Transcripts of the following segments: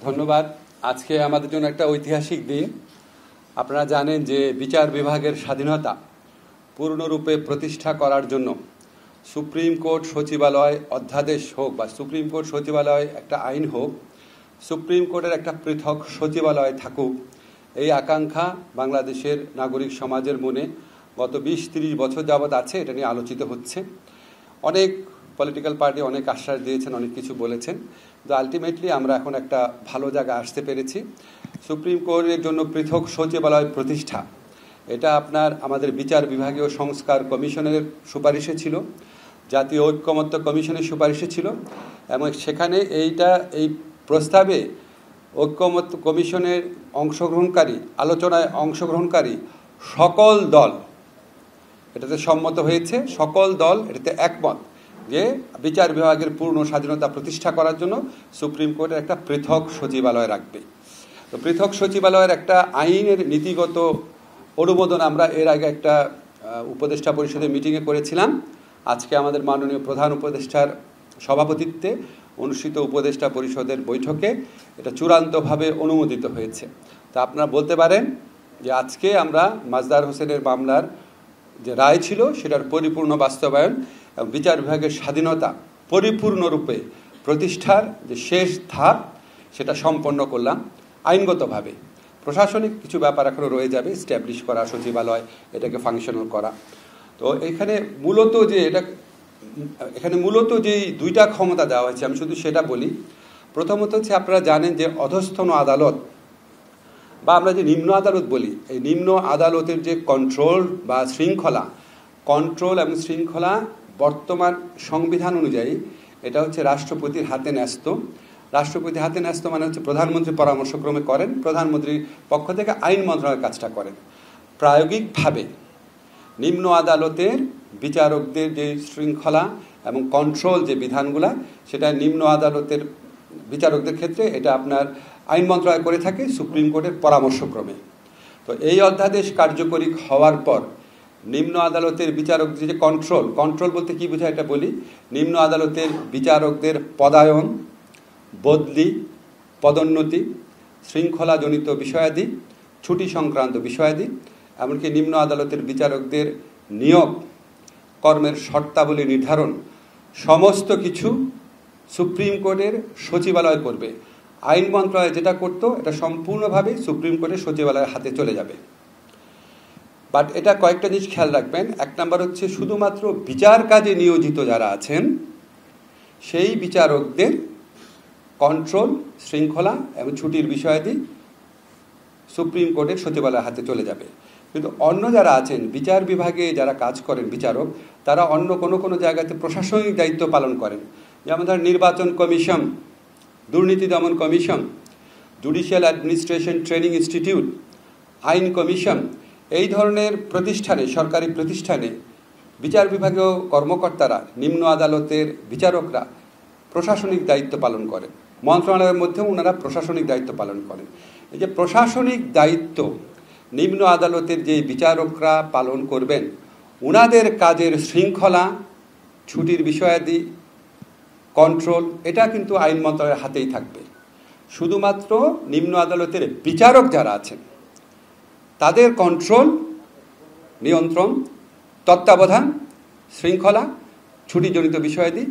ধন্যবাদ। আজকে আমাদের জন্য একটা ঐতিহাসিক দিন। আপনারা জানেন যে বিচার বিভাগের স্বাধীনতা পূর্ণরূপে প্রতিষ্ঠা করার জন্য সুপ্রিম কোর্ট সচিবালয় অধ্যাদেশ হোক বা সুপ্রিম কোর্ট সচিবালয় একটা আইন হোক, সুপ্রিম কোর্টের একটা পৃথক সচিবালয় থাকুক, এই আকাঙ্ক্ষা বাংলাদেশের নাগরিক সমাজের মনে গত 20-30 বছর যাবৎ আছে। এটা নিয়ে আলোচিত হচ্ছে। অনেক পলিটিক্যাল পার্টি অনেক আশ্বাস দিয়েছেন, অনেক কিছু বলেছেন, কিন্তু আলটিমেটলি আমরা এখন একটা ভালো জায়গায় আসতে পেরেছি। সুপ্রিম কোর্টের জন্য পৃথক সচিবালয় প্রতিষ্ঠা, এটা আমাদের বিচার বিভাগীয় সংস্কার কমিশনের সুপারিশে ছিল, জাতীয় ঐক্যমত্য কমিশনের সুপারিশে ছিল, এবং সেখানে এই প্রস্তাবে ঐক্যমত্য কমিশনের আলোচনায় অংশগ্রহণকারী সকল দল এটাতে সম্মত হয়েছে। সকল দল এটাতে একমত যে বিচার বিভাগের পূর্ণ স্বাধীনতা প্রতিষ্ঠা করার জন্য সুপ্রিম কোর্টের একটা পৃথক সচিবালয় রাখবে। তো পৃথক সচিবালয়ের একটা আইনের নীতিগত অনুমোদন আমরা এর আগে একটা উপদেষ্টা পরিষদের মিটিংয়ে করেছিলাম। আজকে আমাদের মাননীয় প্রধান উপদেষ্টার সভাপতিত্বে অনুষ্ঠিত উপদেষ্টা পরিষদের বৈঠকে এটা চূড়ান্তভাবে অনুমোদিত হয়েছে। তা আপনারা বলতে পারেন যে আজকে আমরা মাজদার হোসেনের মামলার যে রায় ছিল সেটার পরিপূর্ণ বাস্তবায়ন এবং বিচার বিভাগের স্বাধীনতা পরিপূর্ণরূপে প্রতিষ্ঠার যে শেষ ধাপ সেটা সম্পন্ন করলাম আইনগতভাবে। প্রশাসনিক কিছু ব্যাপার এখনও রয়ে যাবে, স্ট্যাবলিশ করা সচিবালয়, এটাকে ফাংশনাল করা। তো এখানে মূলত যেই দুইটা ক্ষমতা দেওয়া হয়েছে আমি শুধু সেটা বলি। প্রথমত হচ্ছে, আপনারা জানেন যে অধস্থন আদালত বা আমরা যে নিম্ন আদালত বলি, এই নিম্ন আদালতের যে কন্ট্রোল এবং শৃঙ্খলা বর্তমান সংবিধান অনুযায়ী এটা হচ্ছে রাষ্ট্রপতির হাতে ন্যস্ত। রাষ্ট্রপতির হাতে ন্যস্ত মানে হচ্ছে প্রধানমন্ত্রী পরামর্শক্রমে করেন, প্রধানমন্ত্রীর পক্ষ থেকে আইন মন্ত্রণালয়ের কাজটা করেন। প্রায়োগিকভাবে নিম্ন আদালতের বিচারকদের যে শৃঙ্খলা এবং কন্ট্রোল যে বিধানগুলা, সেটা নিম্ন আদালতের বিচারকদের ক্ষেত্রে এটা আপনার আইন মন্ত্রণালয় করে থাকে সুপ্রিম কোর্টের পরামর্শক্রমে। তো এই অধ্যাদেশ কার্যকরী হওয়ার পর নিম্ন আদালতের বিচারকদের যে কন্ট্রোল বলতে কি বোঝায় এটা বলি। নিম্ন আদালতের বিচারকদের পদায়ন, বদলি, পদোন্নতি, শৃঙ্খলাজনিত বিষয়াদি, ছুটি সংক্রান্ত বিষয়াদি, এমনকি নিম্ন আদালতের বিচারকদের নিয়োগ, কর্মের শর্তাবলী নির্ধারণ, সমস্ত কিছু সুপ্রিম কোর্টের সচিবালয় করবে। আইন মন্ত্রণালয় যেটা করতো এটা সম্পূর্ণভাবে সুপ্রিম কোর্টের সচিবালয়ের হাতে চলে যাবে। বাট এটা কয়েকটা জিনিস খেয়াল রাখবেন। এক নম্বর হচ্ছে, শুধুমাত্র বিচার কাজে নিয়োজিত যারা আছেন সেই বিচারকদের কন্ট্রোল, শৃঙ্খলা এবং ছুটির বিষয়াদি সুপ্রিম কোর্টের সচিবালয়ের হাতে চলে যাবে। কিন্তু অন্য যারা আছেন বিচার বিভাগে যারা কাজ করেন বিচারক, তারা অন্য কোনো জায়গাতে প্রশাসনিক দায়িত্ব পালন করেন। যেমন ধর নির্বাচন কমিশন, দুর্নীতি দমন commission, judicial administration training institute, আইন কমিশন, এই ধরনের প্রতিষ্ঠানে, সরকারি প্রতিষ্ঠানে বিচার বিভাগীয় কর্মকর্তারা, নিম্ন আদালতের বিচারকরা প্রশাসনিক দায়িত্ব পালন করেন। মন্ত্রণালয়ের মধ্যেও ওনারা প্রশাসনিক দায়িত্ব পালন করেন। এই যে প্রশাসনিক দায়িত্ব নিম্ন আদালতের যে বিচারকরা পালন করবেন, ওনাদের কাজের শৃঙ্খলা, ছুটির বিষয়াদি, কন্ট্রোল, এটা কিন্তু আইন মন্ত্রণালয়ের হাতেই থাকবে। শুধুমাত্র নিম্ন আদালতের বিচারক যারা আছেন তাদের কন্ট্রোল, নিয়ন্ত্রণ, তত্ত্বাবধান, শৃঙ্খলা, ছুটিজনিত বিষয়াদি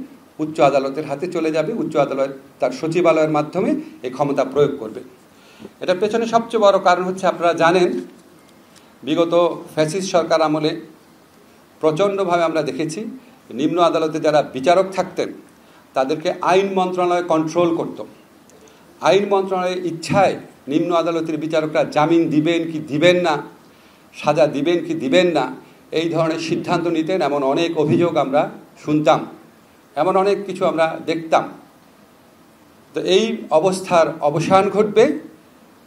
উচ্চ আদালতের হাতে চলে যাবে। উচ্চ আদালত তার সচিবালয়ের মাধ্যমে এই ক্ষমতা প্রয়োগ করবে। এটার পেছনে সবচেয়ে বড় কারণ হচ্ছে, আপনারা জানেন বিগত ফ্যাসিস্ট সরকার আমলে প্রচণ্ডভাবে আমরা দেখেছি নিম্ন আদালতে যারা বিচারক থাকতেন তাদেরকে আইন মন্ত্রণালয় কন্ট্রোল করত। আইন মন্ত্রণালয়ের ইচ্ছায় নিম্ন আদালতের বিচারকরা জামিন দিবেন কি দিবেন না, সাজা দিবেন কি দিবেন না, এই ধরনের সিদ্ধান্ত নিতেন। এমন অনেক অভিযোগ আমরা শুনতাম, এমন অনেক কিছু আমরা দেখতাম। তো এই অবস্থার অবসান ঘটবে।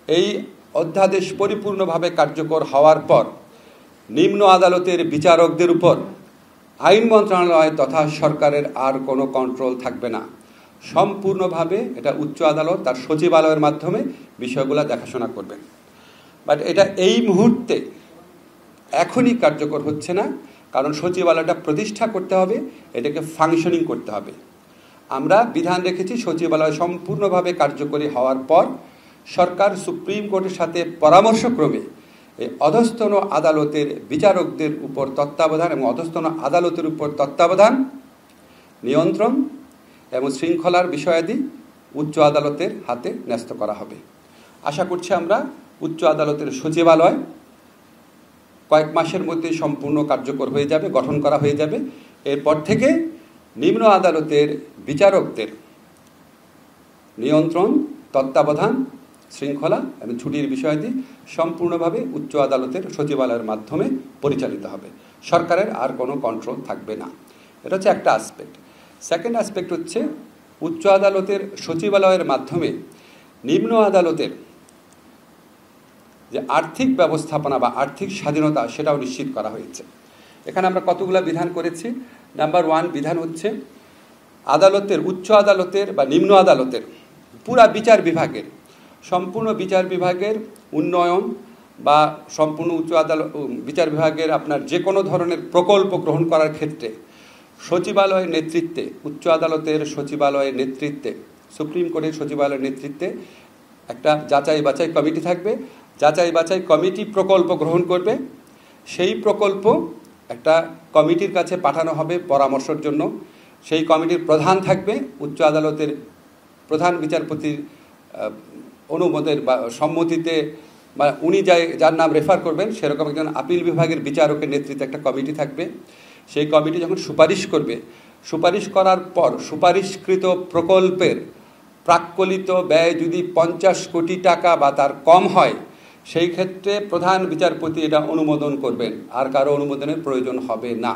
এই অধ্যাদেশ পরিপূর্ণভাবে কার্যকর হওয়ার পর নিম্ন আদালতের বিচারকদের উপর আইন মন্ত্রণালয় তথা সরকারের আর কোনো কন্ট্রোল থাকবে না। সম্পূর্ণভাবে এটা উচ্চ আদালত তার সচিবালয়ের মাধ্যমে বিষয়গুলো দেখাশোনা করবেন। বাট এটা এই মুহূর্তে এখনই কার্যকর হচ্ছে না, কারণ সচিবালয়টা প্রতিষ্ঠা করতে হবে, এটাকে ফাংশনিং করতে হবে। আমরা বিধান রেখেছি সচিবালয় সম্পূর্ণভাবে কার্যকরী হওয়ার পর সরকার সুপ্রিম কোর্টের সাথে পরামর্শক্রমে এই অধস্তন আদালতের বিচারকদের উপর তত্ত্বাবধান এবং অধস্তন আদালতের উপর তত্ত্বাবধান, নিয়ন্ত্রণ এবং শৃঙ্খলার বিষয়াদি উচ্চ আদালতের হাতে ন্যস্ত করা হবে। আশা করছি আমরা উচ্চ আদালতের সচিবালয় কয়েক মাসের মধ্যে সম্পূর্ণ কার্যকর হয়ে যাবে, গঠন করা হয়ে যাবে। এরপর থেকে নিম্ন আদালতের বিচারকদের নিয়ন্ত্রণ, তত্ত্বাবধান, শৃঙ্খলা এবং ছুটির বিষয়াদি সম্পূর্ণভাবে উচ্চ আদালতের সচিবালয়ের মাধ্যমে পরিচালিত হবে। সরকারের আর কোনো কন্ট্রোল থাকবে না। এটা হচ্ছে একটা আসপেক্ট। সেকেন্ড আসপেক্ট হচ্ছে উচ্চ আদালতের সচিবালয়ের মাধ্যমে নিম্ন আদালতের যে আর্থিক ব্যবস্থাপনা বা আর্থিক স্বাধীনতা সেটাও নিশ্চিত করা হয়েছে। এখানে আমরা কতগুলো বিধান করেছি। নাম্বার 1 বিধান হচ্ছে আদালতের, উচ্চ আদালতের বা নিম্ন আদালতের পুরা বিচার বিভাগের, সম্পূর্ণ বিচার বিভাগের উন্নয়ন বা সম্পূর্ণ উচ্চ আদালত বিচার বিভাগের আপনার যে কোনো ধরনের প্রকল্প গ্রহণ করার ক্ষেত্রে সচিবালয়ের নেতৃত্বে, উচ্চ আদালতের সচিবালয়ের নেতৃত্বে, সুপ্রিম কোর্টের সচিবালয়ের নেতৃত্বে একটা যাচাই বাছাই কমিটি থাকবে। যাচাই বাছাই কমিটি প্রকল্প গ্রহণ করবে। সেই প্রকল্প একটা কমিটির কাছে পাঠানো হবে পরামর্শের জন্য। সেই কমিটির প্রধান থাকবে উচ্চ আদালতের প্রধান বিচারপতির অনুমোদনের বা সম্মতিতে, বা উনি যার নাম রেফার করবেন সেরকম একজন আপিল বিভাগের বিচারকের নেতৃত্বে একটা কমিটি থাকবে। সেই কমিটি যখন সুপারিশ করবে, সুপারিশ করার পর সুপারিশকৃত প্রকল্পের প্রাক্কলিত ব্যয় যদি 50 কোটি টাকা বা তার কম হয়, সেই ক্ষেত্রে প্রধান বিচারপতি এটা অনুমোদন করবেন, আর কারো অনুমোদনের প্রয়োজন হবে না।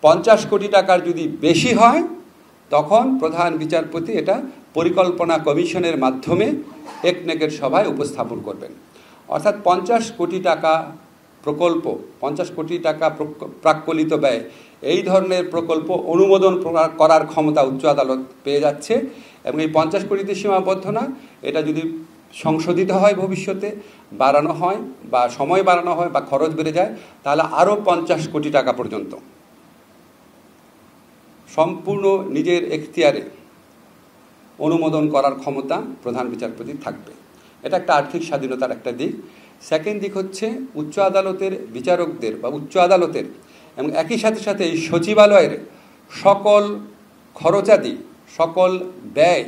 50 কোটি টাকার যদি বেশি হয় তখন প্রধান বিচারপতি এটা পরিকল্পনা কমিশনের মাধ্যমে একনেকের সভায় উপস্থাপন করবেন। অর্থাৎ 50 কোটি টাকা প্রকল্প, 50 কোটি টাকা প্রাক্কলিত ব্যয়, এই ধরনের প্রকল্প অনুমোদন করার ক্ষমতা উচ্চ আদালত পেয়ে যাচ্ছে। এবং এই 50 কোটিতে সীমাবদ্ধ না, এটা যদি সংশোধিত হয়, ভবিষ্যতে বাড়ানো হয় বা সময় বাড়ানো হয় বা খরচ বেড়ে যায়, তাহলে আরও 50 কোটি টাকা পর্যন্ত সম্পূর্ণ নিজের এখতিয়ারে অনুমোদন করার ক্ষমতা প্রধান বিচারপতির থাকবে। এটা একটা আর্থিক স্বাধীনতার একটা দিক। সেকেন্ড দিক হচ্ছে উচ্চ আদালতের বিচারকদের বা উচ্চ আদালতের এবং একই সাথে সাথে এই সচিবালয়ের সকল খরচাদি, সকল ব্যয়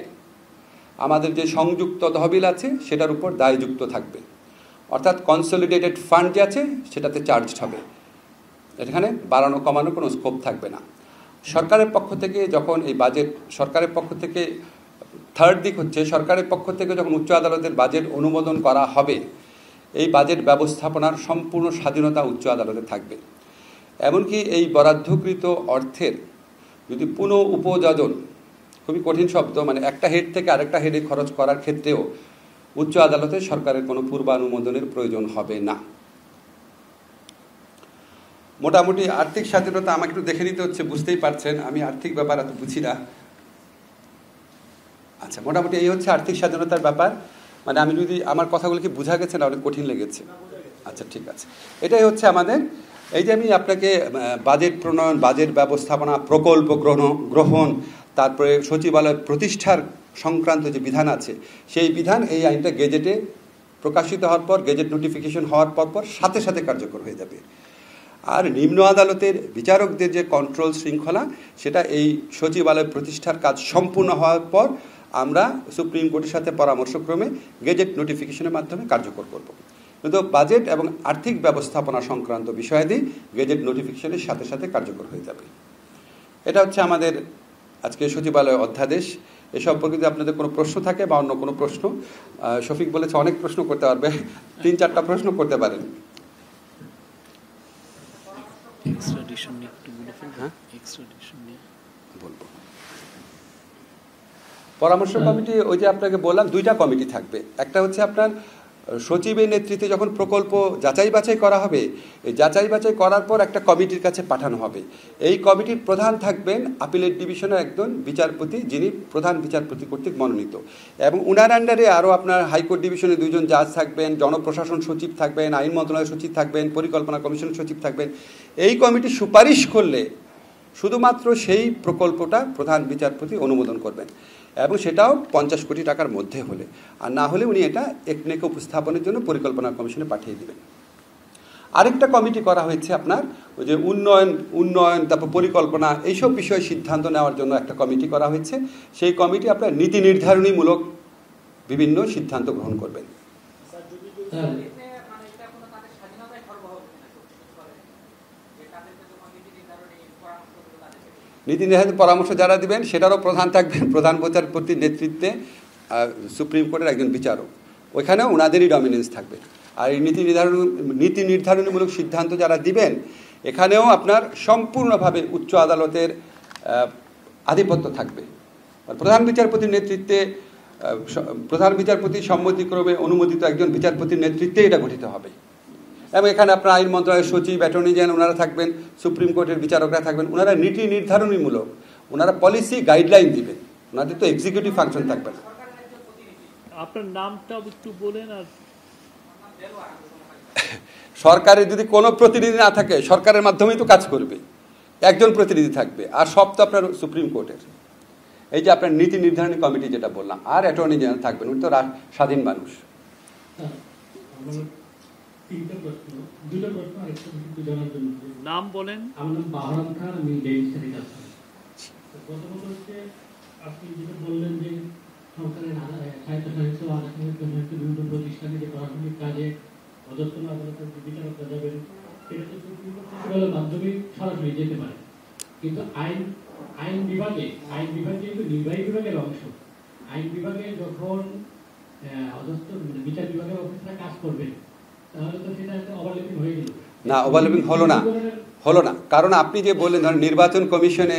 আমাদের যে সংযুক্ত তহবিল আছে সেটার উপর দায়যুক্ত থাকবে। অর্থাৎ কনসলিডেটেড ফান্ড যে আছে সেটাতে চার্জ হবে। এখানে বাড়ানো কমানো কোনো স্কোপ থাকবে না। সরকারের পক্ষ থেকে যখন এই বাজেট, সরকারের পক্ষ থেকে থার্ড দিক হচ্ছে সরকারের পক্ষ থেকে যখন উচ্চ আদালতের বাজেট অনুমোদন করা হবে, এই বাজেট ব্যবস্থাপনার সম্পূর্ণ স্বাধীনতা উচ্চ আদালতে থাকবে। এমনকি এই বরাদ্দকৃত অর্থের যদি পুনঃ উপযোজন, খুবই কঠিন শব্দ, মানে একটা হেড থেকে আরেকটা হেডে খরচ করার ক্ষেত্রেও উচ্চ আদালতে সরকারের কোনো পূর্বানুমোদনের প্রয়োজন হবে না। মোটামুটি আর্থিক স্বাধীনতা আমাকে একটু দেখে নিতে হচ্ছে, বুঝতেই পারছেন আমি আর্থিক ব্যাপার এত বুঝি না। আচ্ছা, মোটামুটি এই হচ্ছে আর্থিক স্বাধীনতার ব্যাপার। মানে আমি যদি আমার কথাগুলো কি বোঝা গেছে না অনেক কঠিন লেগেছে? আচ্ছা, ঠিক আছে। এটাই হচ্ছে আমাদের, এই যে আমি আপনাকে বাজেট প্রণয়ন, বাজেট ব্যবস্থাপনা, প্রকল্প গ্রহণ, তারপরে সচিবালয় প্রতিষ্ঠার সংক্রান্ত যে বিধান আছে, সেই বিধান এই আইনটা গেজেটে প্রকাশিত হওয়ার পর, গেজেট নোটিফিকেশন হওয়ার পর সাথে সাথে কার্যকর হয়ে যাবে। আর নিম্ন আদালতের বিচারকদের যে কন্ট্রোল শৃঙ্খলা, সেটা এই সচিবালয় প্রতিষ্ঠার কাজ সম্পূর্ণ হওয়ার পর আমরা সুপ্রিম কোর্টের সাথে পরামর্শক্রমে গেজেট নোটিফিকেশনের মাধ্যমে কার্যকর করব। কিন্তু বাজেট এবং আর্থিক ব্যবস্থাপনা সংক্রান্ত বিষয়াদি গেজেট নোটিফিকেশনের সাথে সাথে কার্যকর হয়ে যাবে। এটা হচ্ছে আমাদের আজকে সচিবালয় অধ্যাদেশ। এ সম্পর্কে যদি আপনাদের কোনো প্রশ্ন থাকে বা অন্য কোনো প্রশ্ন, শফিক বলেছে অনেক প্রশ্ন করতে পারবে, 3-4টা প্রশ্ন করতে পারেন। বলবো পরামর্শ কমিটি, ওই যে আপনাকে বললাম 2টা কমিটি থাকবে। একটা হচ্ছে আপনার সচিবের নেতৃত্বে যখন প্রকল্প যাচাই বাছাই করা হবে, এই যাচাই বাছাই করার পর একটা কমিটির কাছে পাঠানো হবে। এই কমিটির প্রধান থাকবেন আপিলেট ডিভিশনের একজন বিচারপতি, যিনি প্রধান বিচারপতি কর্তৃক মনোনীত, এবং উনার আন্ডারে আরও আপনার হাইকোর্ট ডিভিশনের 2জন জাজ থাকবেন, জনপ্রশাসন সচিব থাকবেন, আইন মন্ত্রণালয়ের সচিব থাকবেন, পরিকল্পনা কমিশন সচিব থাকবেন। এই কমিটি সুপারিশ করলে শুধুমাত্র সেই প্রকল্পটা প্রধান বিচারপতি অনুমোদন করবেন, এবং সেটাও 50 কোটি টাকার মধ্যে হলে, আর না হলে উনি এটা একনেকে উপস্থাপনের জন্য পরিকল্পনা কমিশনে পাঠিয়ে দেবেন। আরেকটা কমিটি করা হয়েছে আপনার, ওই যে উন্নয়ন তারপর পরিকল্পনা এইসব বিষয়ে সিদ্ধান্ত নেওয়ার জন্য একটা কমিটি করা হয়েছে। সেই কমিটি আপনার নীতি নির্ধারণীমূলক বিভিন্ন সিদ্ধান্ত গ্রহণ করবেন। নীতি নির্ধারণী পরামর্শ যারা দিবেন সেটারও প্রধান থাকবেন প্রধান বিচারপতির নেতৃত্বে সুপ্রিম কোর্টের একজন বিচারক, ওইখানেও ওনাদেরই ডমিনেন্স থাকবে। আর এই নীতি নির্ধারণীমূলক সিদ্ধান্ত যারা দিবেন এখানেও আপনার সম্পূর্ণভাবে উচ্চ আদালতের আধিপত্য থাকবে। প্রধান বিচারপতির নেতৃত্বে প্রধান বিচারপতির সম্মতিক্রমে অনুমোদিত একজন বিচারপতির নেতৃত্বে এটা গঠিত হবে, এবং এখানে আপনার আইন মন্ত্রণালয়ের সচিব, অ্যাটর্নি জেনারেল ওনারা থাকবেন, সুপ্রিম কোর্টের বিচারকরা থাকবেন। ওনারা নীতি নির্ধারণীমূলক, ওনারা পলিসি গাইডলাইন দিবেন, ওনাদের তো এক্সিকিউটিভ ফাংশন থাকবে না। আপনার নামটা একটু বলেন। আর সরকারের যদি কোনো প্রতিনিধি না থাকে সরকারের মাধ্যমেই তো কাজ করবে, একজন প্রতিনিধি থাকবে, আর সব তো আপনার সুপ্রিম কোর্টের। এই যে আপনার নীতি নির্ধারণী কমিটি যেটা বললাম, আর অ্যাটর্নি জেনারেল থাকবেন, উনি তো স্বাধীন মানুষ। নাম বলেন। আমার নাম বাহরাম খান, আমি ডেইলি থেকে কাজ করি। প্রথমত হচ্ছে আপনি যেটা বললেন যে সরকারের স্বায়ত্তশাসিত আদালত বিভিন্ন প্রতিষ্ঠানে যে প্রশাসনিক কাজে অধস্তন আদালতের বিচারকরা যাবেন, সেটা তো সুপ্রিম কোর্টের মাধ্যমে সরাসরি যেতে পারে, কিন্তু আইন বিভাগে যেহেতু নির্বাহী বিভাগের অংশ, আইন বিভাগে যখন অধস্থ বিচার বিভাগের অফিসরা কাজ করবেন তাহলে তো সেটা একটা ওভারল্যাপিং হয়ে গেল। না, ওভারল্যাপিং হলো না, কারণ আপনি যে বললেন ধরেন নির্বাচন কমিশনে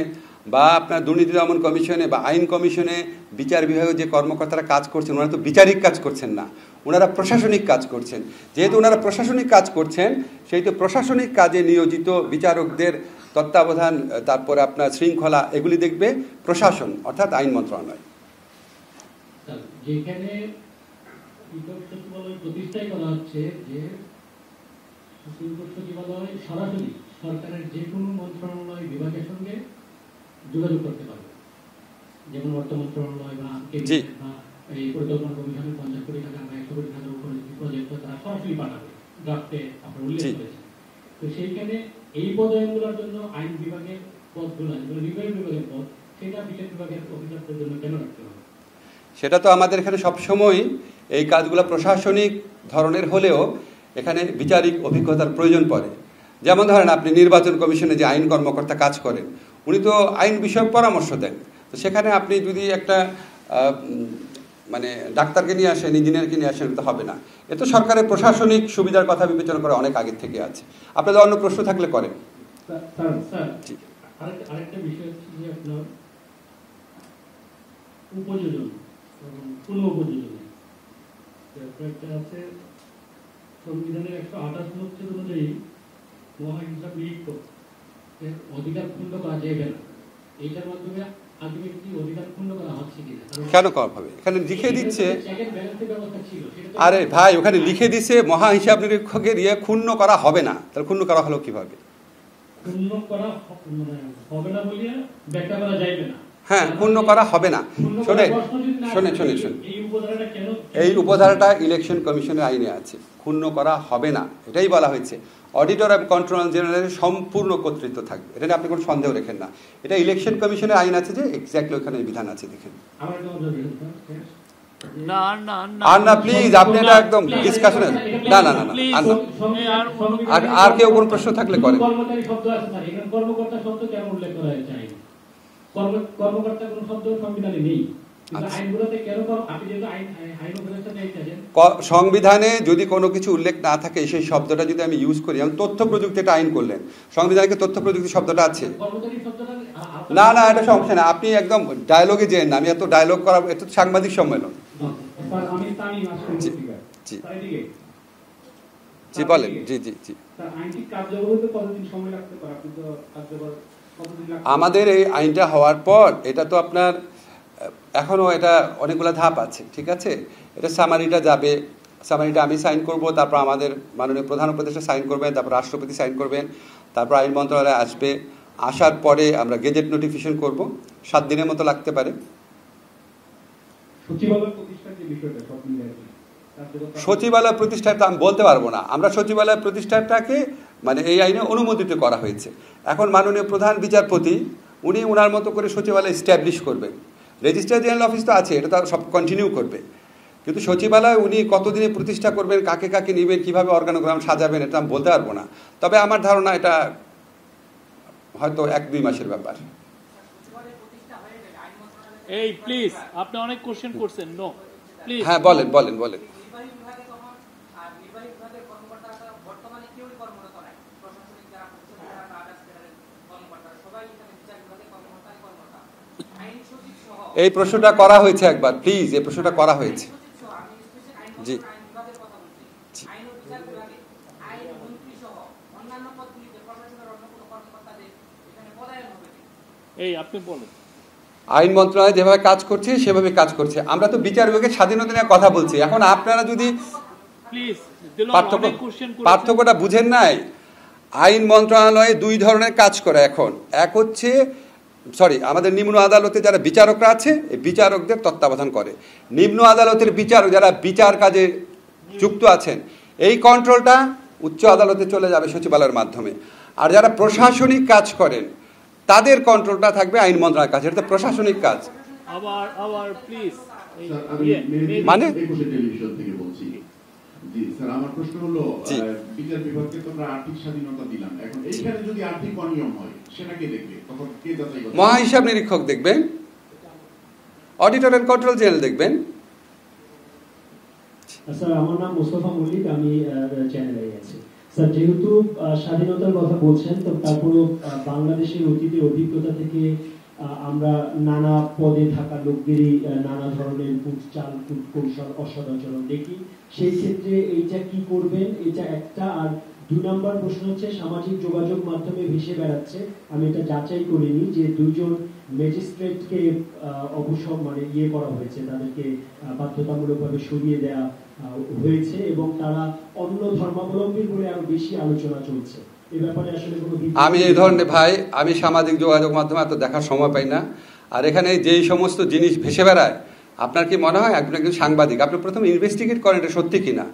বা আপনার দুর্নীতি দমন কমিশনে বা আইন কমিশনে বিচার বিভাগে যে কর্মকর্তারা কাজ করছেন ওনারা তো বিচারিক কাজ করছেন না, ওনারা প্রশাসনিক কাজ করছেন। যেহেতু ওনারা প্রশাসনিক কাজ করছেন, সেই তো প্রশাসনিক কাজে নিয়োজিত বিচারকদের তত্ত্বাবধান, তারপরে আপনার শৃঙ্খলা, এগুলি দেখবে প্রশাসন অর্থাৎ আইন মন্ত্রণালয়। যেখানে প্রতিষ্ঠাই করা হচ্ছে যে সুপ্রিম কোর্ট সচিবালয় সরাসরি সরকারের যে কোনো মন্ত্রণালয় বিভাগের সঙ্গে যোগাযোগ করতে পারবে, যেমন অর্থ মন্ত্রণালয় বা এই পরিকল্পনা কমিশনের 50 কোটি টাকা বা 100 কোটি টাকার উপরে যে প্রজেক্ট তারা সরাসরি পাঠাবে, ড্রাফটে আপনার উল্লেখ করেছে। তো সেইখানে এই পদগুলোর জন্য আইন বিভাগের পদগুলো, যেগুলো নির্বাহী বিভাগের পদ, সেটা বিচার বিভাগের অফিসারদের জন্য কেন রাখতে হবে? সেটা তো আমাদের এখানে সবসময় এই কাজগুলো প্রশাসনিক ধরনের হলেও এখানে বিচারিক অভিজ্ঞতার প্রয়োজন পড়ে। যেমন ধরেন আপনি নির্বাচন কমিশনে যে আইন কর্মকর্তা কাজ করেন, উনি তো আইন বিষয়ক পরামর্শ দেন। তো সেখানে আপনি যদি একটা মানে ডাক্তারকে নিয়ে আসেন, ইঞ্জিনিয়ারকে নিয়ে আসেন, তো হবে না। এ তো সরকারের প্রশাসনিক সুবিধার কথা বিবেচনা করে অনেক আগের থেকে আছে। আপনাদের অন্য প্রশ্ন থাকলে করেন। আরেকটা বিষয় হচ্ছে যে আপনার উপযোজন এবং পুনঃ-উপযোজন একটা আছে সংবিধানের 128 অনুচ্ছেদ অনুযায়ী মহাহিংসা লিপ্ত অধিকার ক্ষুণ্ণ করা যাবে না। এইটার মাধ্যমে আলটিমেটলি অধিকার ক্ষুণ্ণ করা হচ্ছে কিনা? কেন করা হবে? এখানে লিখে দিচ্ছে, আরে ভাই ওখানে লিখে দিছে মহা হিসাব নিরীক্ষকের ক্ষুণ্ণ করা হবে না। তাহলে ক্ষুণ্ণ করা হলো কিভাবে? ক্ষুণ্ণ করা হবে না বলিয়া ব্যাখ্যা করা যাবে না। হ্যাঁ, ক্ষুণ্ণ করা হবে না। শোনেন, এই উপধারাটা ইলেকশন কমিশনের আইনে আছে, ক্ষুণ্ণ করা হবে না, এটাই বলা হয়েছে। অডিটর এবং কন্ট্রোলার জেনারেলের সম্পূর্ণ কর্তৃত্ব থাকবে, এটা আপনি কোনো সন্দেহ রেখেন না। এটা ইলেকশন কমিশনের আইন আছে, যে এক্স্যাক্টলি ওখানে বিধান আছে, দেখেন। আর না প্লিজ, আপনি এটা একদম ডিসকাশনে না না না আর কেউ কোনো প্রশ্ন থাকলে করেন। সংবিধানে যদি কোনো কিছু উল্লেখ না থাকে, সেই শব্দটা যদি আমি ইউজ করি, আমি তথ্য প্রযুক্তি এটা আইন করলেন, সংবিধানে তথ্য প্রযুক্তি শব্দটা আছে? না না, এটা সমস্যা না, আপনি একদম ডায়লগে যেন না, আমি এত ডায়লগ করা, এত সাংবাদিক সম্মেলন। জি বলেন। জি জি জি, আমাদের এই আইনটা হওয়ার পর এটা তো আপনার এখনও এটা অনেকগুলো ধাপ আছে, ঠিক আছে। এটা সামারিটা যাবে, সামারিটা আমি সাইন করব, তারপর আমাদের মাননীয় প্রধান উপদেষ্টা সাইন করবেন, তারপর রাষ্ট্রপতি সাইন করবেন, তারপর আইন মন্ত্রণালয়ে আসবে, আসার পরে আমরা গেজেট নোটিফিকেশন করব, 7 দিনের মতো লাগতে পারে। সচিবালয় প্রতিষ্ঠার যে বিষয়টা সব মিলিয়ে সচিবালয় প্রতিষ্ঠাটা আমি বলতে পারবো না। আমরা সচিবালয় প্রতিষ্ঠাটাকে মানে এই আইনে অনুমোদিত করা হয়েছে। এখন মাননীয় প্রধান বিচারপতি উনি ওনার মতো করে সচিবালয় এস্টাবলিশ করবেন। রেজিস্ট্রার জেনারেল অফিস তো আছে, এটা তো সব কন্টিনিউ করবে, কিন্তু সচিবালয় উনি কতদিনে প্রতিষ্ঠা করবেন, কাকে কাকে নেবেন, কীভাবে অর্গানোগ্রাম সাজাবেন, এটা আমি বলতে পারবো না। তবে আমার ধারণা এটা হয়তো 1-2 মাসের ব্যাপার। এই প্লিজ, আপনি অনেক কোশ্চেন করছেন, নো প্লিজ। হ্যাঁ বলেন বলেন বলেন। এই প্রশ্নটা করা হয়েছে একবার, প্লিজ, এই প্রশ্নটা করা হয়েছে। জি এই আপনি বলেন। আইন মন্ত্রণালয় যেভাবে কাজ করছে সেভাবে কাজ করছে। আমরা তো বিচার বিভাগের স্বাধীনতা নিয়ে কথা বলছি। এখন আপনারা যদি পার্থক্যটা বুঝেন নাই, আইন মন্ত্রণালয়ে 2 ধরনের কাজ করে এখন। এক হচ্ছে আমাদের নিম্ন আদালতে যারা বিচারকরা আছে, এই বিচারকদের তত্ত্বাবধান করে। নিম্ন আদালতের বিচারক যারা বিচার কাজে যুক্ত আছেন, এই কন্ট্রোলটা উচ্চ আদালতে চলে যাবে সচিবালয়ের মাধ্যমে। আর যারা প্রশাসনিক কাজ করেন তাদের কন্ট্রোলটা থাকবে আইন মন্ত্রণালয়ের কাছে। এটা তো প্রশাসনিক কাজ। আবার প্লিজ, মানে টেলিভিশন থেকে বলছি। জি স্যার, আমার প্রশ্ন হলো, বিচার বিভাগকে তো আমরা আর্থিক স্বাধীনতা দিলাম, এখন এইখানে যদি আর্থিক অনিয়ম হয় সেটা কে দেখবে? তখন কে যাচাই করবে? মহাহিসাব নিরীক্ষক দেখবেন, অডিটর এন্ড কন্ট্রোল জেনারেল দেখবেন। স্যার, আমার নাম মোস্তফা মল্লিক, আমি চ্যানেলে আছি। স্যার, যেহেতু স্বাধীনতার কথা বলছেন, তো তারপরও বাংলাদেশের অতীতের অভিজ্ঞতা থেকে আমরা নানা পদে থাকা লোকদেরই নানা ধরনের চাল কৌশল অসদাচরণ দেখি। সেই ক্ষেত্রে এইটা কি করবেন, এটা একটা। আর 2 নম্বর প্রশ্ন হচ্ছে, সামাজিক যোগাযোগ মাধ্যমে ভেসে বেড়াচ্ছে, আমি এটা যাচাই করিনি, যে 2 জন ম্যাজিস্ট্রেটকে মানে করা হয়েছে, তাদেরকে বাধ্যতামূলকভাবে সরিয়ে দেওয়া হয়েছে এবং তারা অন্য ধর্মাবলম্বী বলে আরো বেশি আলোচনা চলছে। এই ব্যাপারে আসলে আমি এই ধরনের আমি সামাজিক যোগাযোগ মাধ্যমে এত দেখার সময় পাই না। আর এখানে যেই সমস্ত জিনিস ভেসে বেড়ায়, আপনার কি মনে হয় আপনি একজন সাংবাদিক, আপনি প্রথমে ইনভেস্টিগেট করেন এটা সত্যি কিনা।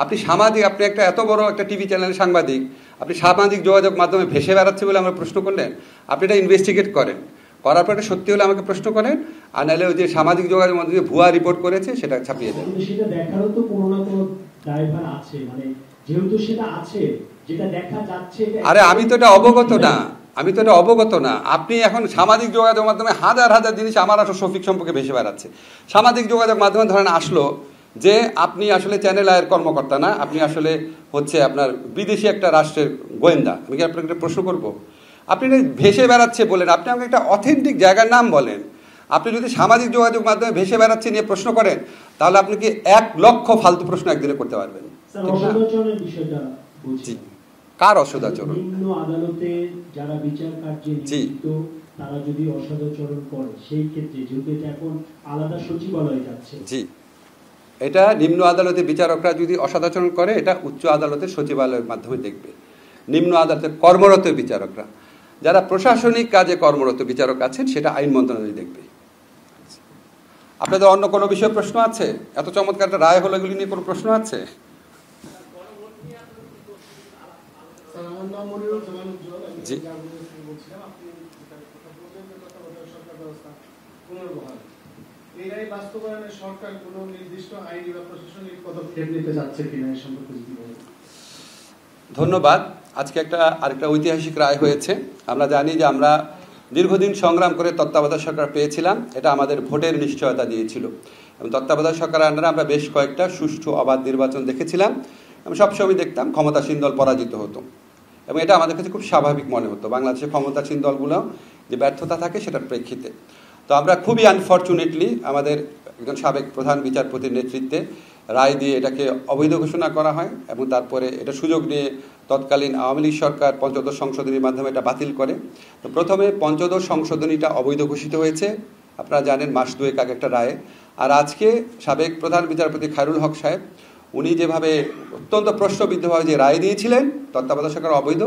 আপনি সামাজিক, আপনি একটা এত বড় একটা টিভি চ্যানেলের সাংবাদিক, আপনি সামাজিক যোগাযোগ মাধ্যমে ভেসে বেড়াচ্ছে বলে আমরা প্রশ্ন করলেন, আপনি এটা ইনভেস্টিগেট করেন, করার পরে সত্যি হলে আমাকে প্রশ্ন করেন, আর নাহলে ওই যে সামাজিক যোগাযোগ মাধ্যমে ভুয়া রিপোর্ট করেছে সেটা ছাপিয়ে দেন। সেটা দেখারও তো কোনো না কোনো দায়ভার আছে, মানে যেহেতু সেটা আছে, যেটা দেখা যাচ্ছে। আরে আমি তো এটা অবগত না, আপনি এখন সামাজিক যোগাযোগ মাধ্যমে হাজার হাজার জিনিস আমার আসলে শফিক সম্পর্কে ভেসে বেড়াচ্ছে। সামাজিক যোগাযোগ মাধ্যমে ধরেন আসলো যে আপনি আসলে চ্যানেল আয়ের কর্মকর্তা না, আপনি আসলে হচ্ছে আপনার বিদেশি একটা রাষ্ট্রের গোয়েন্দা। আমি কি আপনাকে একটা প্রশ্ন করবো? আপনি ভেসে বেড়াচ্ছে বলেন, আপনি আমাকে একটা অথেন্টিক জায়গার নাম বলেন। আপনি যদি সামাজিক যোগাযোগ মাধ্যমে ভেসে বেড়াচ্ছে নিয়ে প্রশ্ন করেন, তাহলে আপনি কি 1 লক্ষ ফালতু প্রশ্ন একদিনে করতে পারবেন। কার অসদাচরণ? নিম্ন আদালতে যারা বিচার কার্যে নিযুক্ত, তারা যদি অসদাচরণ করে, সেই ক্ষেত্রে যেহেতু এটা এখন আলাদা সচিবালয়ে যাচ্ছে। জি, এটা নিম্ন আদালতে বিচারকরা যদি অসদাচরণ করে, এটা উচ্চ আদালতের সচিবালয়ের মাধ্যমে দেখবে। নিম্ন আদালতের কর্মরত বিচারকরা, যারা প্রশাসনিক কাজে কর্মরত বিচারক আছেন, সেটা আইন মন্ত্রণালয় দেখবে। আপনাদের অন্য কোনো বিষয়ে প্রশ্ন আছে? এত চমৎকার একটা রায় হলো, এগুলি নিয়ে কোনো প্রশ্ন আছে? জি, এই রায় বাস্তবায়নে সরকার কোনো নির্দিষ্ট আইনি বা প্রশাসনিক পদক্ষেপ নিতে যাচ্ছে কিনা এই সম্পর্কে যদি বলেন। ধন্যবাদ। আজকে আরেকটা ঐতিহাসিক রায় হয়েছে। আমরা জানি যে আমরা দীর্ঘদিন সংগ্রাম করে তত্ত্বাবধায়ক সরকার পেয়েছিলাম, এটা আমাদের ভোটের নিশ্চয়তা দিয়েছিল। এবং তত্ত্বাবধায়ক সরকারের আন্ডারে আমরা বেশ কয়েকটা সুষ্ঠু অবাধ নির্বাচন দেখেছিলাম। আমি সবসময় দেখতাম ক্ষমতাসীন দল পরাজিত হতো, এবং এটা আমাদের কাছে খুব স্বাভাবিক মনে হতো। বাংলাদেশের ক্ষমতাসীন দলগুলো যে ব্যর্থতা থাকে সেটার প্রেক্ষিতে। তো আমরা খুবই আনফর্চুনেটলি আমাদের একজন সাবেক প্রধান বিচারপতির নেতৃত্বে রায় দিয়ে এটাকে অবৈধ ঘোষণা করা হয়, এবং তারপরে এটা সুযোগ নিয়ে তৎকালীন আওয়ামী লীগ সরকার পঞ্চদশ সংশোধনীর মাধ্যমে এটা বাতিল করে। তো প্রথমে পঞ্চদশ সংশোধনীটা অবৈধ ঘোষিত হয়েছে, আপনারা জানেন, মাস 2 আগে একটা রায়ে। আর আজকে সাবেক প্রধান বিচারপতি খায়রুল হক সাহেব, উনি যেভাবে অত্যন্ত প্রশ্নবিদ্ধভাবে যে রায় দিয়েছিলেন তত্ত্বাবধায়ক সরকার অবৈধ,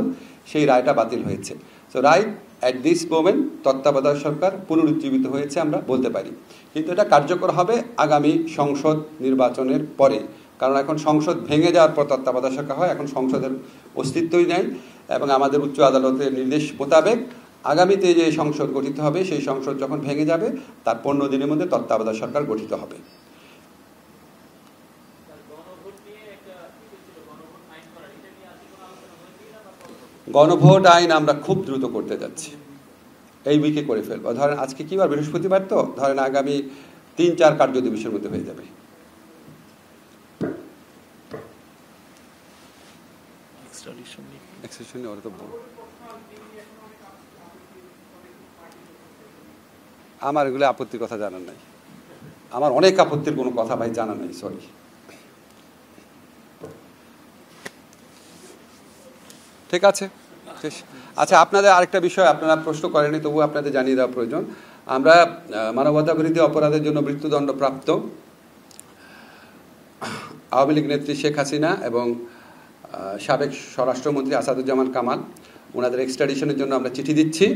সেই রায়টা বাতিল হয়েছে। তো রায় অ্যাট দিস মোমেন্ট তত্ত্বাবধায়ক সরকার পুনরুজ্জীবিত হয়েছে আমরা বলতে পারি, কিন্তু এটা কার্যকর হবে আগামী সংসদ নির্বাচনের পরে, কারণ এখন সংসদ ভেঙে যাওয়ার পর তত্ত্বাবধায়ক সরকার হয়, এখন সংসদের অস্তিত্বই নেই এবং আমাদের উচ্চ আদালতের নির্দেশ মোতাবেক আগামীতে যে সংসদ গঠিত হবে সেই সংসদ যখন ভেঙে যাবে তার 15 দিনের মধ্যে তত্ত্বাবধায়ক সরকার গঠিত হবে। গণভোট আইন আমরা খুব দ্রুত করতে যাচ্ছি, এই উইকে করে ফেলবো। ধরেন আজকে কি বার, বৃহস্পতিবার, তো ধরেন আগামী 3-4 কার্য দিবসের মধ্যে হয়ে যাবে। আমার এগুলো আপত্তির কথা জানার নাই, আমার অনেক আপত্তির কোনো কথা ভাই জানা নাই, সরি। ঠিক আছে, আচ্ছা, আপনাদের আরেকটা বিষয় আপনারা প্রশ্ন করেনি, তবু আপনাদের জানিয়ে দেওয়া প্রয়োজন। আমরা মানবতা বিরোধী অপরাধের জন্য মৃত্যুদণ্ডপ্রাপ্ত আওয়ামী লীগ নেত্রী শেখ হাসিনা এবং সাবেক স্বরাষ্ট্রমন্ত্রী আসাদুজ্জামান কামাল, ওনাদের এক্সট্রাডিশনের জন্য আমরা চিঠি দিচ্ছি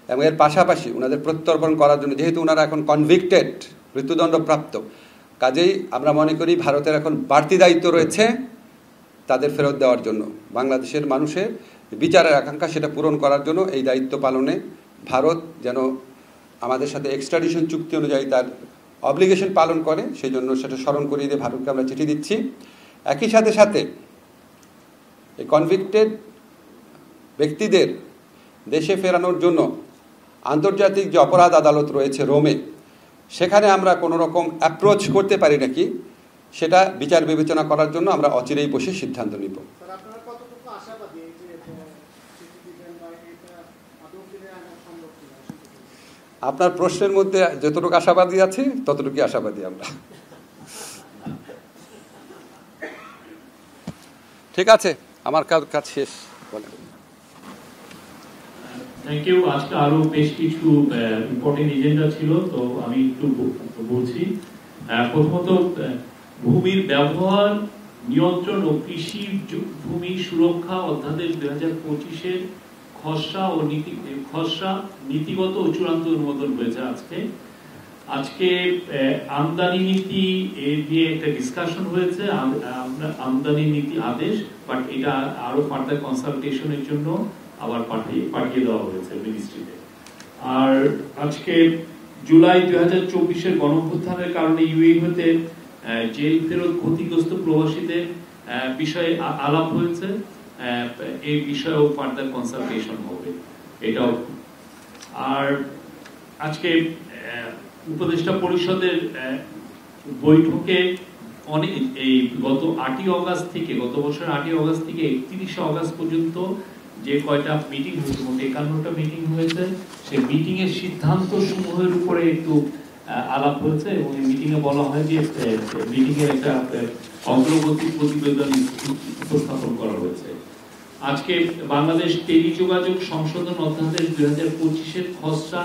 এবং এর পাশাপাশি ওনাদের প্রত্যর্পণ করার জন্য, যেহেতু ওনারা এখন কনভিক্টেড, মৃত্যুদণ্ডপ্রাপ্ত, কাজেই আমরা মনে করি ভারতের এখন বাড়তি দায়িত্ব রয়েছে তাদের ফেরত দেওয়ার জন্য। বাংলাদেশের মানুষের বিচারের আকাঙ্ক্ষা সেটা পূরণ করার জন্য এই দায়িত্ব পালনে ভারত যেন আমাদের সাথে এক্সট্রাডিশন চুক্তি অনুযায়ী তার অব্লিগেশন পালন করে, সেই জন্য সেটা স্মরণ করিয়ে দিয়ে ভারতকে আমরা চিঠি দিচ্ছি। একই সাথে সাথে এই কনভিক্টেড ব্যক্তিদের দেশে ফেরানোর জন্য আন্তর্জাতিক যে অপরাধ আদালত রয়েছে রোমে, সেখানে আমরা কোনো রকম অ্যাপ্রোচ করতে পারি নাকি সেটা বিচার বিবেচনা করার জন্য আমরা অচিরেই বসে সিদ্ধান্ত নিব। আপনার প্রশ্নের মধ্যে যতটুকু আশাবাদী আছে ততটুকু আশাবাদী আমরা। ঠিক আছে, আমার কাজ শেষ। বলেন। Thank you. আজকে আরো বেশ কিছু ইম্পর্টেন্ট এজেন্ডা ছিল, তো আমি একটু বলছি। প্রথমত, ভূমির ব্যবহার নিয়ন্ত্রণ ও কৃষি ভূমি সুরক্ষা অধ্যাদেশ 2025-এর খসড়া নীতিগত ও চূড়ান্ত অনুমোদন হয়েছে আজকে আমদানি নীতি নিয়ে একটা ডিসকাশন হয়েছে, আমদানি নীতি আদেশ, বাট এটা আরো ফার্দার কনসালটেশনের জন্য আবার পাঠিয়ে দেওয়া হয়েছে মিনিস্ট্রিতে। আর আজকে জুলাই 2024-এর গণঅভ্যুত্থানের কারণে ইউএই হতে জেল ফেরত ক্ষতিগ্রস্ত প্রবাসীদের বিষয়ে আলাপ হয়েছে, এই বিষয়েও ফার্দার কনসালটেশন হবে এটাও। আর আজকে উপদেষ্টা পরিষদের বৈঠকে এই গত 8ই অগাস্ট থেকে, গত বছর 8ই অগাস্ট থেকে 31শে অগাস্ট পর্যন্ত যে কয়টা মিটিং হয়েছে, মোট 51টা মিটিং হয়েছে, সেই মিটিং এর সিদ্ধান্ত সমূহের উপরে একটু আলাপ হয়েছে এবং এই মিটিং এ বলা হয় যে মিটিং এর একটা অগ্রগতি প্রতিবেদন উপস্থাপন করা হয়েছে। আজকে বাংলাদেশ টেলিযোগাযোগ সংশোধন অধ্যাদেশ 2025-এর খসড়া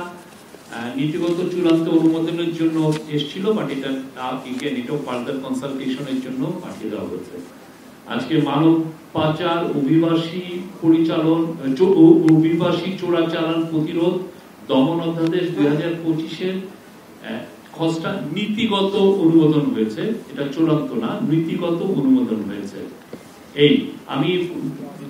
নীতিগত চূড়ান্ত অনুমোদনের জন্য এসেছিল, বাট এটা এটাও ফার্দার কনসালটেশনের জন্য পাঠিয়ে দেওয়া হয়েছে। আজকে মানব পাচার, অভিবাসী চোরাচালান প্রতিরোধ দমন অধ্যাদেশ 2025-এর খসড়া নীতিগত অনুমোদন হয়েছে, এটা চূড়ান্ত না, নীতিগত অনুমোদন হয়েছে। এই আমি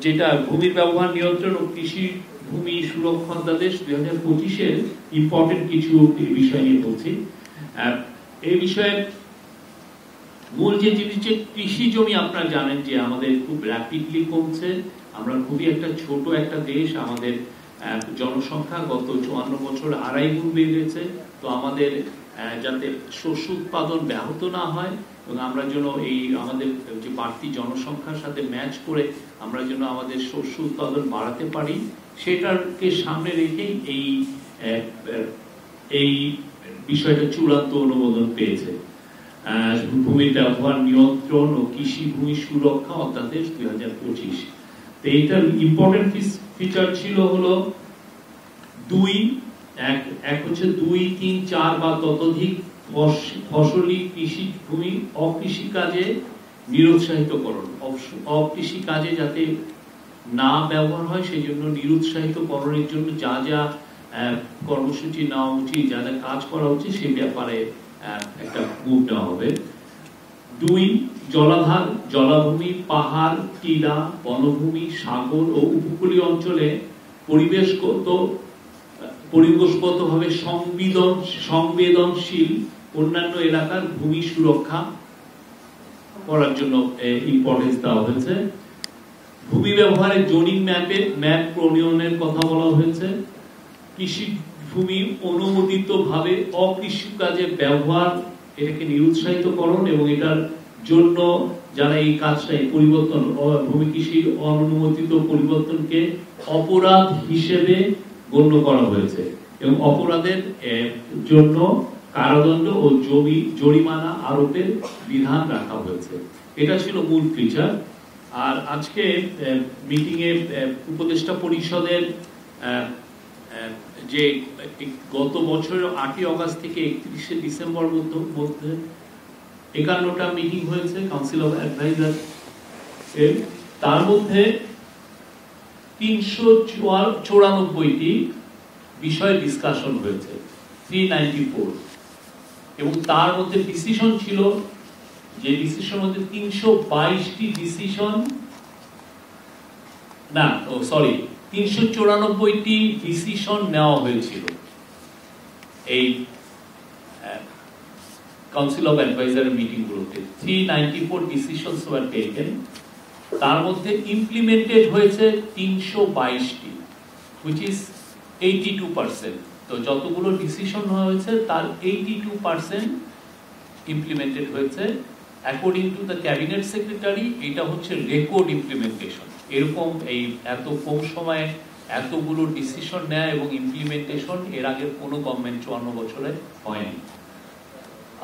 যেটা ভূমির ব্যবহার নিয়ন্ত্রণ ও কৃষি ভূমি সুরক্ষা অধ্যাদেশ 2025-এর ইম্পর্টেন্ট কিছু বিষয় নিয়ে বলছি। এই বিষয়ে মূল যে জিনিস, যে কৃষি জমি আপনারা জানেন যে আমাদের খুব র্যাপিডলি কমছে, আমরা খুবই একটা ছোট একটা দেশ, আমাদের জনসংখ্যা গত 54 বছর 2.5 গুণ বেড়ে গেছে। তো আমাদের যাতে শস্য উৎপাদন ব্যাহত না হয় এবং আমরা যেন এই আমাদের যে বাড়তি জনসংখ্যার সাথে ম্যাচ করে আমরা যেন আমাদের শস্য উৎপাদন বাড়াতে পারি, সেটাকে সামনে রেখেই এই বিষয়টা চূড়ান্ত অনুমোদন পেয়েছে। ভূমির ব্যবহার নিয়ন্ত্রণ ও কৃষি ভূমি সুরক্ষা অধ্যাদেশ 2025। তো এইটার ইম্পর্টেন্ট ফিচার ছিল হলো এক হচ্ছে 2, 3, 4 বা ততোধিক ফসলি কৃষি ভূমি অকৃষি কাজে নিরুৎসাহিত করণ, অকৃষি কাজে যাতে না ব্যবহার হয় সেই জন্য নিরুৎসাহিত করণের জন্য যা যা কর্মসূচি নেওয়া উচিত, যা যা কাজ করা উচিত সেই ব্যাপারে একটা মুভ নেওয়া হবে। 2, জলাধার, জলাভূমি, পাহাড়, টিলা, বনভূমি, সাগর ও উপকূলীয় অঞ্চলে পরিবেশগতভাবে সংবেদনশীল অন্যান্য এলাকার ভূমি সুরক্ষা করার জন্য ইম্পর্টেন্স দেওয়া হয়েছে। ভূমি ব্যবহারে জোনিং ম্যাপ প্রণয়নের কথা বলা হয়েছে। কৃষি ভূমি অনুমোদিত ভাবে অকৃষি কাজে ব্যবহার, এটাকে নিরুৎসাহিতকরণ এবং এটার জন্য যারা এই কাজটা পরিবর্তন ভূমি কৃষির অনুমোদিত পরিবর্তনকে অপরাধ হিসেবে গণ্য করা হয়েছে এবং অপরাধের জন্য কারাদণ্ড ও জরিমানা আরোপের বিধান রাখা হয়েছে। এটা ছিল মূল ফিচার। আর আজকে মিটিং এ উপদেষ্টা পরিষদের যে গত বছরের 8ই অগাস্ট থেকে 31শে ডিসেম্বর মধ্যে 51টা মিটিং হয়েছে কাউন্সিল অফ অ্যাডভাইজার এর, তার মধ্যে 394টি বিষয় ডিসকাশন হয়েছে, 394, এবং তার মধ্যে ডিসিশন ছিল, যে ডিসিশন মধ্যে 322টি ডিসিশন, না সরি 394টি ডিসিশন নেওয়া হয়েছিল এই কাউন্সিল অফ অ্যাডভাইজার মিটিং গুলোতে। 394 ডিসিশনস ওয়ার টেকেন, তার মধ্যে ইমপ্লিমেন্টেড হয়েছে 322টি, হুইচ ইজ 82%। তো যতগুলো ডিসিশন হয়েছে তার 82% ইমপ্লিমেন্টেড হয়েছে according to the cabinet secretary. এটা হচ্ছে রেকর্ড ইমপ্লিমেন্টেশন। এরকম এই এত কম সময়ে এতগুলো ডিসিশন নেয় এবং ইমপ্লিমেন্টেশন এর আগে কোনো গভর্নমেন্ট 54 বছরে হয়নি।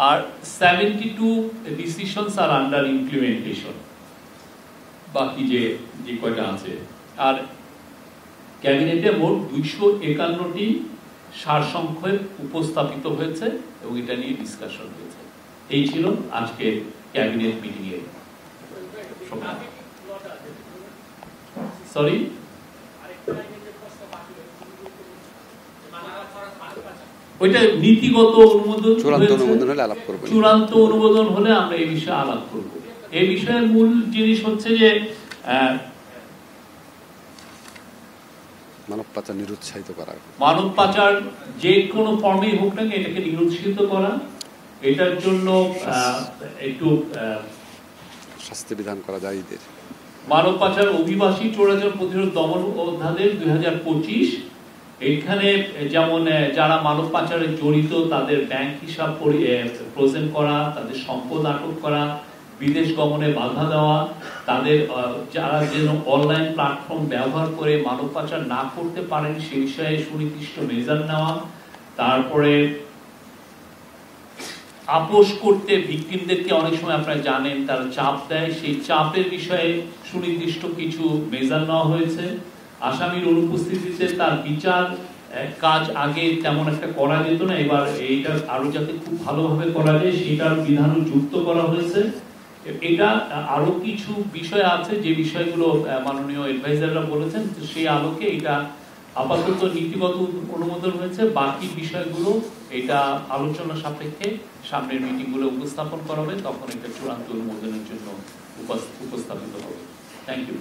আর 72 ডিসিশনস আর আন্ডার ইমপ্লিমেন্টেশন, বাকি যে কয়টা আছে। আর ক্যাবিনেটে মোট 251টি সারসংক্ষেপ উপস্থাপিত হয়েছে এবং এটা নিয়ে ডিসকাশন হয়েছে। এই ছিল আজকে ক্যাবিনেট মিটিং এর সময়। সরি, ওইটা নীতিগত অনুমোদন, চূড়ান্ত অনুমোদন হলে আমরা এই বিষয়ে আলাপ করব। এই বিষয়ের মূল জিনিস হচ্ছে যে মানব পাচার নিরুৎসাহিত করা, মানব পাচার যে কোনো ফর্মেই হোক না এটাকে নিরুৎসাহিত করা, এটার জন্য একটু শাস্তি বিধান করা যায়। মানব পাচার অভিবাসী চোরাচার প্রতিরোধ দমন অধ্যাদেশ 2025, এখানে যেমন যারা মানব পাচারে জড়িত তাদের ব্যাংক হিসাব ফ্রোজেন করা, তাদের সম্পদ আটক করা, বিদেশ গমনে বাধা দেওয়া, তাদের যারা যেন অনলাইন প্ল্যাটফর্ম ব্যবহার করে মানব পাচার না করতে পারেন সে বিষয়ে সুনির্দিষ্ট মেজার নেওয়া, তারপরে আপোষ করতে ভিকটিমদেরকে অনেক সময় আপনারা জানেন তারা চাপ দেয়, সেই চাপের বিষয়ে সুনির্দিষ্ট কিছু মেজার নেওয়া হয়েছে। আসামির অনুপস্থিতিতে তার বিচার কাজ আগে তেমন একটা করা যেত না, এবার এইটা আরো যাতে খুব ভালোভাবে করা যায় সেটার বিধানও যুক্ত করা হয়েছে। এটা আরো কিছু বিষয় আছে যে বিষয়গুলো মাননীয় অ্যাডভাইজাররা বলেছেন, সেই আলোকে এটা আপাতত নীতিগত অনুমোদন হয়েছে। বাকি বিষয়গুলো এটা আলোচনা সাপেক্ষে সামনের মিটিং গুলো উপস্থাপন করা হবে, তখন এটা চূড়ান্ত অনুমোদনের জন্য উপস্থাপিত হবে। Thank you.